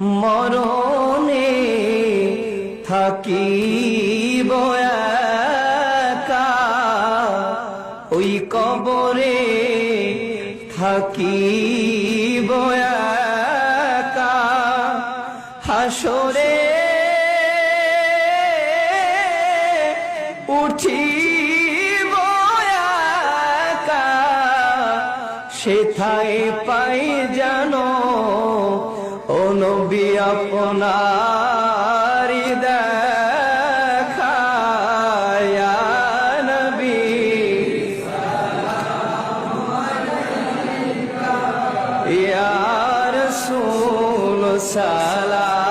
মরণে থাকিব একা, ওই কবরে থাকিব একা, হাসরে উঠিব একা, সেথায় পাই জানো ও নবী আপনার দেখা, ইয়া নবী ইয়া রাসূল সালাম।